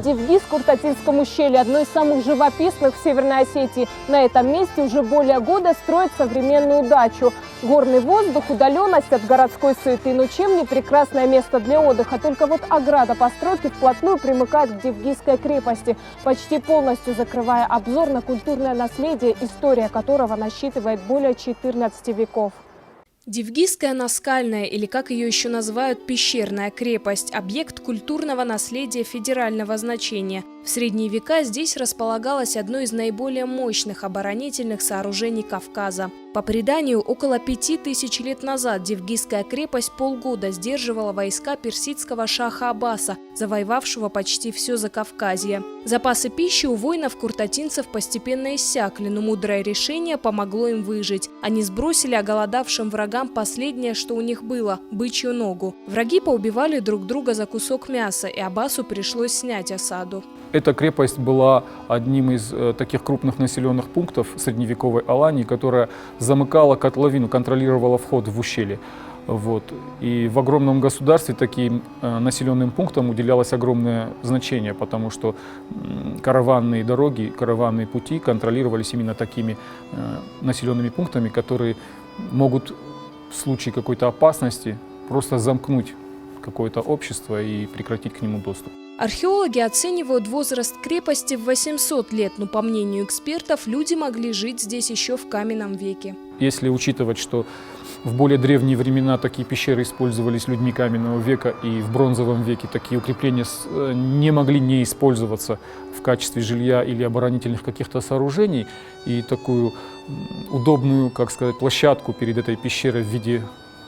Девгиз в Куртатинском ущелье, одно из самых живописных в Северной Осетии. На этом месте уже более года строят современную дачу. Горный воздух, удаленность от городской суеты, но чем не прекрасное место для отдыха. Только вот ограда постройки вплотную примыкает к Девгизской крепости, почти полностью закрывая обзор на культурное наследие, история которого насчитывает более 14 веков. Девгизская наскальная, или как ее еще называют, пещерная крепость – объект культурного наследия федерального значения. В средние века здесь располагалось одно из наиболее мощных оборонительных сооружений Кавказа. По преданию, около 5000 лет назад Девгизская крепость полгода сдерживала войска персидского шаха Аббаса, завоевавшего почти все Закавказье. Запасы пищи у воинов-куртатинцев постепенно иссякли, но мудрое решение помогло им выжить. Они сбросили оголодавшим врагам последнее, что у них было – бычью ногу. Враги поубивали друг друга за кусок мяса, и Аббасу пришлось снять осаду. Эта крепость была одним из таких крупных населенных пунктов средневековой Алании, которая замыкала котловину, контролировала вход в ущелье. И в огромном государстве таким населенным пунктам уделялось огромное значение, потому что караванные дороги, караванные пути контролировались именно такими населенными пунктами, которые могут в случае какой-то опасности просто замкнуть какое-то общество и прекратить к нему доступ. Археологи оценивают возраст крепости в 800 лет, но, по мнению экспертов, люди могли жить здесь еще в каменном веке. Если учитывать, что в более древние времена такие пещеры использовались людьми каменного века, и в бронзовом веке такие укрепления не могли не использоваться в качестве жилья или оборонительных каких-то сооружений, и такую удобную, как сказать, площадку перед этой пещерой в виде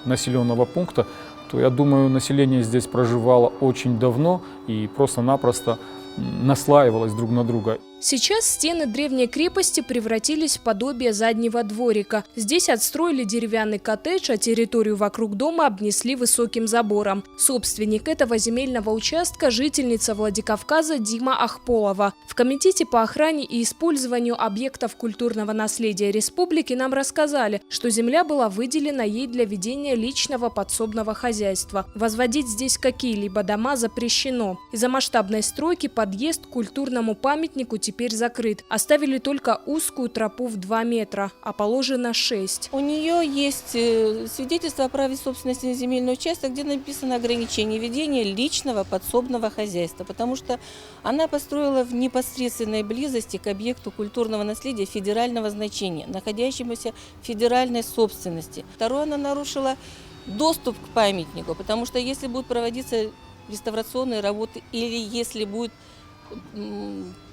населенного пункта, то, я думаю, население здесь проживало очень давно и просто-напросто наслаивалось друг на друга. Сейчас стены древней крепости превратились в подобие заднего дворика. Здесь отстроили деревянный коттедж, а территорию вокруг дома обнесли высоким забором. Собственник этого земельного участка – жительница Владикавказа Дима Ахполова. В Комитете по охране и использованию объектов культурного наследия республики нам рассказали, что земля была выделена ей для ведения личного подсобного хозяйства. Возводить здесь какие-либо дома запрещено. Из-за масштабной стройки подъезд к культурному памятнику теперь закрыт. Оставили только узкую тропу в 2 метра, а положено 6. У нее есть свидетельство о праве собственности на земельный участок, где написано ограничение ведения личного подсобного хозяйства, потому что она построила в непосредственной близости к объекту культурного наследия федерального значения, находящемуся в федеральной собственности. Второе, она нарушила доступ к памятнику, потому что если будут проводиться реставрационные работы или если будут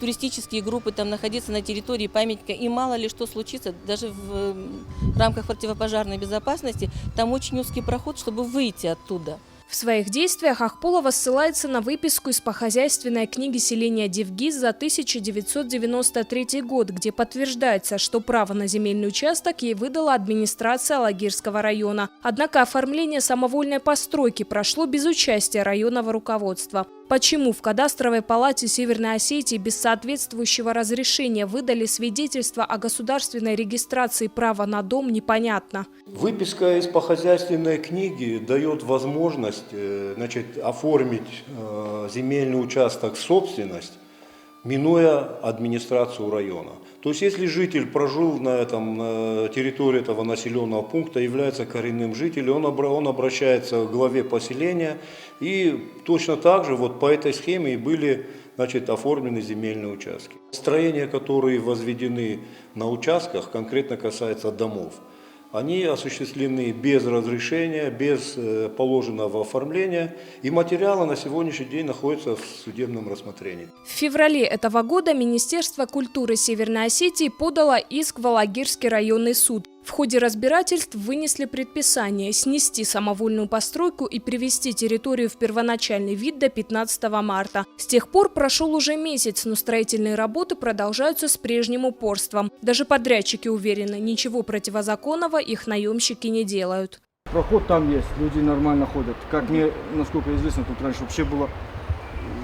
туристические группы там находиться на территории памятника, и мало ли что случится, даже в рамках противопожарной безопасности, там очень узкий проход, чтобы выйти оттуда. В своих действиях Ахполова ссылается на выписку из похозяйственной книги селения Девгиз за 1993 год, где подтверждается, что право на земельный участок ей выдала администрация Алагирского района. Однако оформление самовольной постройки прошло без участия районного руководства. Почему в кадастровой палате Северной Осетии без соответствующего разрешения выдали свидетельство о государственной регистрации права на дом, непонятно. Выписка из похозяйственной книги дает возможность оформить земельный участок в собственность, минуя администрацию района. То есть, если житель прожил на территории этого населенного пункта, является коренным жителем, он обращается к главе поселения, и точно так же по этой схеме и были оформлены земельные участки. Строения, которые возведены на участках, конкретно касается домов, они осуществлены без разрешения, без положенного оформления, и материалы на сегодняшний день находятся в судебном рассмотрении. В феврале этого года Министерство культуры Северной Осетии подало иск в Алагирский районный суд. В ходе разбирательств вынесли предписание снести самовольную постройку и привести территорию в первоначальный вид до 15 марта. С тех пор прошел уже месяц, но строительные работы продолжаются с прежним упорством. Даже подрядчики уверены, ничего противозаконного их наемщики не делают. Проход там есть, люди нормально ходят. Как мне, насколько известно, тут раньше вообще было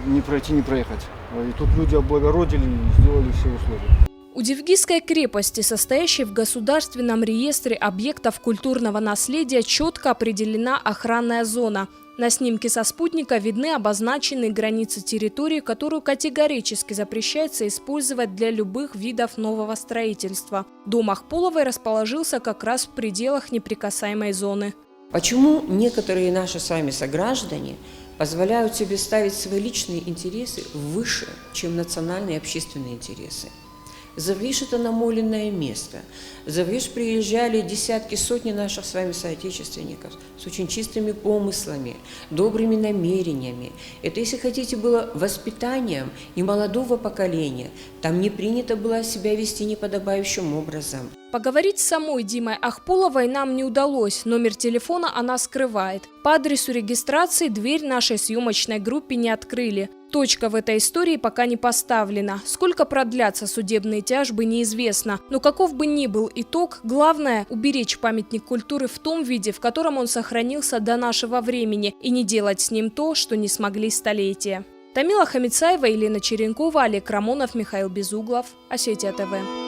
не пройти, не проехать. И тут люди облагородили и сделали все условия. У Дивгизской крепости, состоящей в Государственном реестре объектов культурного наследия, четко определена охранная зона. На снимке со спутника видны обозначенные границы территории, которую категорически запрещается использовать для любых видов нового строительства. Дом Ахполовой расположился как раз в пределах неприкасаемой зоны. Почему некоторые наши с вами сограждане позволяют себе ставить свои личные интересы выше, чем национальные и общественные интересы? Завиш – это намоленное место. Завиш приезжали десятки, сотни наших с вами соотечественников с очень чистыми помыслами, добрыми намерениями. Это, если хотите, было воспитанием и молодого поколения. Там не принято было себя вести неподобающим образом. Поговорить с самой Димой Ахполовой нам не удалось, номер телефона она скрывает. По адресу регистрации дверь нашей съемочной группе не открыли. Точка в этой истории пока не поставлена. Сколько продлятся судебные тяжбы, неизвестно. Но каков бы ни был итог, главное – уберечь памятник культуры в том виде, в котором он сохранился до нашего времени, и не делать с ним то, что не смогли столетия. Тамила Хамицаева, Елена Черенкова, Олег Рамонов, Михаил Безуглов. Осетия ТВ.